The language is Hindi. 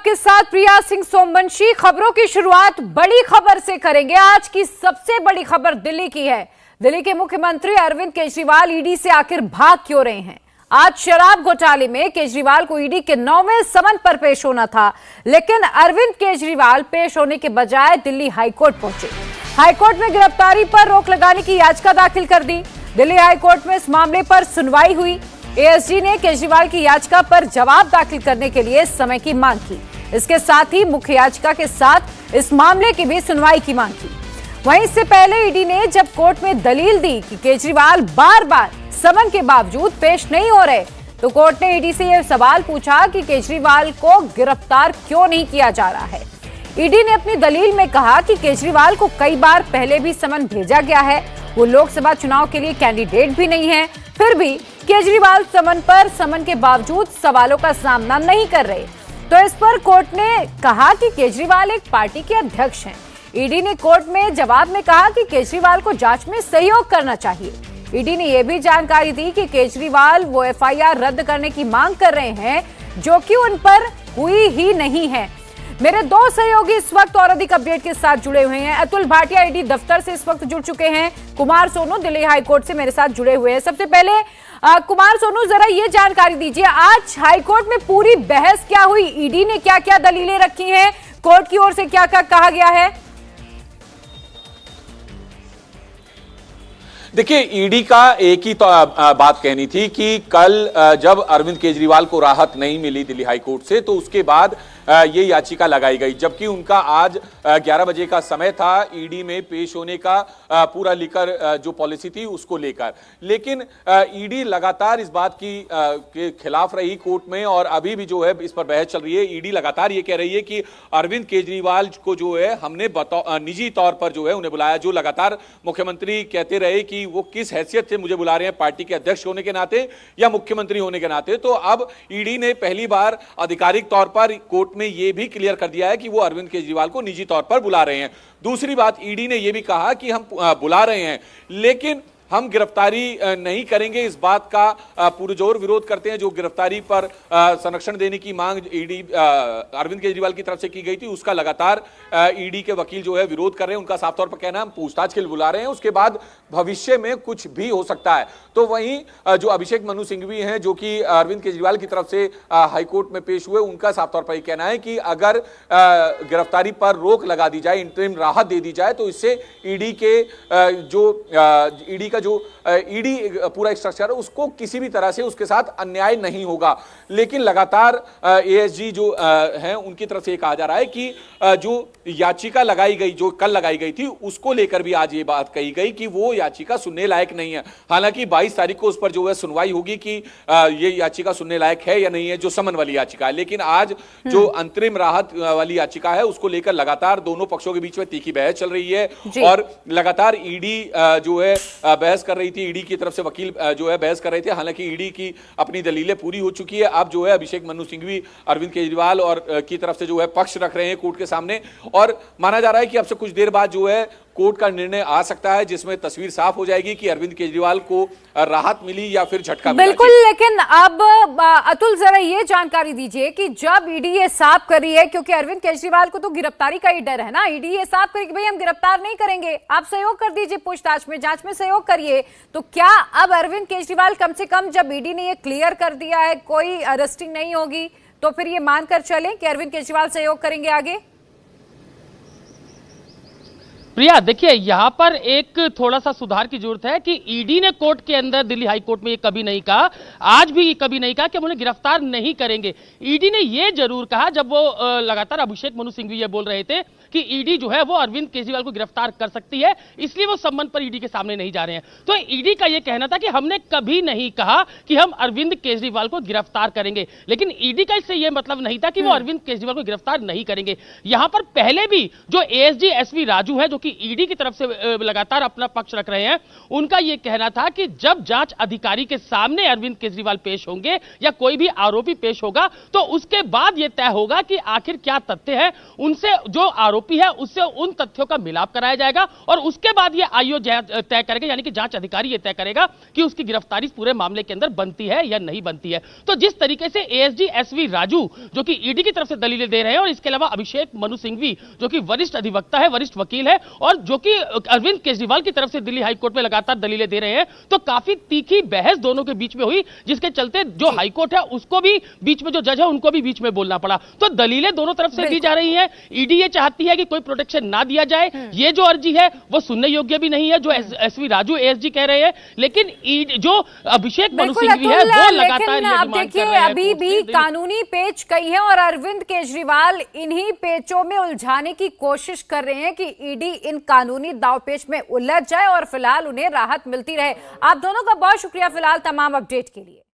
आपके साथ प्रिया सिंह सोमवंशी। खबरों की शुरुआत बड़ी खबर से करेंगे। आज की सबसे बड़ी खबर दिल्ली की है। दिल्ली के मुख्यमंत्री अरविंद केजरीवाल ईडी से आखिर भाग क्यों रहे हैं। आज शराब घोटाले में केजरीवाल को ईडी के 9वें समन पर पेश होना था, लेकिन अरविंद केजरीवाल पेश होने के बजाय दिल्ली हाईकोर्ट पहुंचे। हाईकोर्ट में गिरफ्तारी पर रोक लगाने की याचिका दाखिल कर दी। दिल्ली हाईकोर्ट में इस मामले पर सुनवाई हुई। एएसजी ने केजरीवाल की याचिका पर जवाब दाखिल करने के लिए समय की मांग की। इसके साथ ही मुख्य याचिका के साथ इस मामले की भी सुनवाई की मांग की। वहीं इससे पहले ईडी ने जब कोर्ट में दलील दी कि केजरीवाल बार बार समन के बावजूद पेश नहीं हो रहे, तो कोर्ट ने ईडी से यह सवाल पूछा कि केजरीवाल को गिरफ्तार क्यों नहीं किया जा रहा है। ईडी ने अपनी दलील में कहा कि केजरीवाल को कई बार पहले भी समन भेजा गया है, वो लोकसभा चुनाव के लिए कैंडिडेट भी नहीं है, फिर भी केजरीवाल समन के बावजूद सवालों का सामना नहीं कर रहे। तो इस पर कोर्ट ने कहा कि केजरीवाल एक पार्टी के अध्यक्ष हैं। ईडी ने कोर्ट में जवाब में कहा कि केजरीवाल को जांच में सहयोग करना चाहिए। ईडी ने यह भी जानकारी दी कि केजरीवाल वो एफआईआर रद्द करने की मांग कर रहे हैं जो कि उन पर हुई ही नहीं है। मेरे दो सहयोगी इस वक्त और अधिक अपडेट के साथ जुड़े हुए हैं। अतुल भाटिया ईडी दफ्तर से इस वक्त जुड़ चुके हैं। कुमार सोनू दिल्ली हाईकोर्ट से मेरे साथ जुड़े हुए हैं। सबसे पहले कुमार सोनू, जरा ये जानकारी दीजिए, आज हाईकोर्ट में पूरी बहस क्या हुई? ईडी ने क्या क्या दलीलें रखी हैं? कोर्ट की ओर से क्या क्या कहा गया है? देखिए, ईडी का एक ही बात कहनी थी कि कल जब अरविंद केजरीवाल को राहत नहीं मिली दिल्ली हाईकोर्ट से, तो उसके बाद ये याचिका लगाई गई, जबकि उनका आज 11 बजे का समय था ईडी में पेश होने का, पूरा लेकर जो पॉलिसी थी उसको लेकर। लेकिन ईडी लगातार इस बात के खिलाफ रही कोर्ट में, और अभी भी जो है इस पर बहस चल रही है। ईडी लगातार ये कह रही है कि अरविंद केजरीवाल को जो है हमने निजी तौर पर जो है उन्हें बुलाया, जो लगातार मुख्यमंत्री कहते रहे कि वो किस हैसियत से मुझे बुला रहे हैं, पार्टी के अध्यक्ष होने के नाते या मुख्यमंत्री होने के नाते। तो अब ईडी ने पहली बार आधिकारिक तौर पर कोर्ट में यह भी क्लियर कर दिया है कि वो अरविंद केजरीवाल को निजी तौर पर बुला रहे हैं। दूसरी बात, ईडी ने यह भी कहा कि हम बुला रहे हैं, लेकिन हम गिरफ्तारी नहीं करेंगे। इस बात का पुरजोर विरोध करते हैं। जो गिरफ्तारी पर संरक्षण देने की मांग ईडी अरविंद केजरीवाल की तरफ से की गई थी, उसका लगातार ईडी के वकील जो है विरोध कर रहे हैं। उनका साफ तौर पर कहना है हम पूछताछ के लिए बुला रहे हैं, उसके बाद भविष्य में कुछ भी हो सकता है। तो वहीं जो अभिषेक मनु सिंघवी हैं, जो कि अरविंद केजरीवाल की तरफ से हाईकोर्ट में पेश हुए, उनका साफ तौर पर यह कहना है कि अगर गिरफ्तारी पर रोक लगा दी जाए, इंटरिम राहत दे दी जाए, तो इससे ईडी के ईडी पूरा स्ट्रक्चर है उसको किसी भी तरह से उसके साथ अन्याय नहीं होगा। लेकिन लगातार एएसजी जो हैं उनकी तरफ से ये कहा जा रहा है कि जो याचिका लगाई गई, जो कल लगाई गई थी, उसको लेकर भी आज ये बात कही गई कि वो याचिका सुनने लायक नहीं है। हालांकि 22 तारीख को उस पर जो है सुनवाई होगी कि ये याचिका सुनने लायक है या नहीं है, जो समन वाली याचिका है। लेकिन आज जो अंतरिम राहत वाली याचिका है उसको लेकर लगातार दोनों पक्षों के बीच में तीखी बहस चल रही है, और लगातार ईडी जो है बहस कर रही थी। ईडी की तरफ से वकील जो है बहस कर रहे थे। हालांकि ईडी की अपनी दलीलें पूरी हो चुकी है। अब जो है अभिषेक मनु सिंघवी अरविंद केजरीवाल और की तरफ से जो है पक्ष रख रहे हैं कोर्ट के सामने, और माना जा रहा है कि अब से कुछ देर बाद जो है कोर्ट का निर्णय आ सकता है, जिसमें तस्वीर साफ हो जाएगी कि अरविंद केजरीवाल को राहत मिली या फिर झटका मिला। बिल्कुल, लेकिन अब अतुल जरा ये जानकारी दीजिए कि जब ईडी ये साफ कर रही है, क्योंकि अरविंद केजरीवाल को तो गिरफ्तारी का ही डर है ना, ईडी ये साफ करी कि भाई हम गिरफ्तार नहीं करेंगे, आप सहयोग कर दीजिए, पूछताछ में जांच में सहयोग करिए, तो क्या अब अरविंद केजरीवाल कम से कम जब ईडी ने ये क्लियर कर दिया है कोई अरेस्टिंग नहीं होगी, तो फिर ये मानकर चलें कि अरविंद केजरीवाल सहयोग करेंगे आगे? प्रिया, देखिए यहाँ पर एक थोड़ा सा सुधार की जरूरत है कि ईडी ने कोर्ट के अंदर दिल्ली हाई कोर्ट में ये कभी नहीं कहा, आज भी ये कभी नहीं कहा कि हम उन्हें गिरफ्तार नहीं करेंगे। ईडी ने ये जरूर कहा, जब वो लगातार अभिषेक मनु सिंघवी ये बोल रहे थे कि ईडी जो है वो अरविंद केजरीवाल को गिरफ्तार कर सकती है, इसलिए वो संबंध पर ईडी के सामने नहीं जा रहे हैं। तो ईडी का ये कहना था कि हमने कभी नहीं कहा कि हम अरविंद केजरीवाल को गिरफ्तार करेंगे, लेकिन ईडी का इससे ये मतलब नहीं था कि वो अरविंद केजरीवाल को गिरफ्तार नहीं करेंगे। यहां पर पहले भी जो एएसजी एसवी राजू है, जो कि ईडी की तरफ से लगातार अपना पक्ष रख रहे हैं, उनका यह कहना था कि जब जांच अधिकारी के सामने अरविंद केजरीवाल पेश होंगे या कोई भी आरोपी पेश होगा, तो उसके बाद यह तय होगा कि आखिर क्या तथ्य है। उनसे जो आरोप आरोपी है उससे उन तथ्यों का मिलाप कराया जाएगा और उसके बाद ये आईओ तय करेगा, यानी कि जांच अधिकारी ये तय करेगा कि उसकी गिरफ्तारी पूरे मामले के अंदर बनती है या नहीं बनती है। तो जिस तरीके से एएसजी एसवी राजू जो कि ईडी की तरफ से दलीलें दे रहे हैं और इसके अलावा अभिषेक मनु सिंघवी जो कि वरिष्ठ अधिवक्ता है, वरिष्ठ वकील है और जो कि अरविंद केजरीवाल की तरफ से दिल्ली हाईकोर्ट में लगातार दलीलें दे रहे हैं, तो काफी तीखी बहस दोनों के बीच में हुई, जिसके चलते जो हाईकोर्ट है उसको भी बीच में, जो जज है उनको भी बीच में बोलना पड़ा। तो दलीलें दोनों तरफ से दी जा रही हैं। ईडी ये चाहती है कि कोई प्रोटेक्शन ना दिया जाए, ये जो अर्जी है वो सुनने योग्य भी नहीं है जो एसवी राजू एएसजी कह रहे हैं, लेकिन जो अभिषेक मनु सिंघवी है वो लगातार ये अब देखिए अभी भी कानूनी पेच कई है और अरविंद केजरीवाल इन्हीं पेचों में उलझाने की कोशिश कर रहे हैं कि ईडी इन कानूनी दांवपेच में उलझ जाए और फिलहाल उन्हें राहत मिलती रहे। आप दोनों का बहुत शुक्रिया फिलहाल तमाम अपडेट के लिए।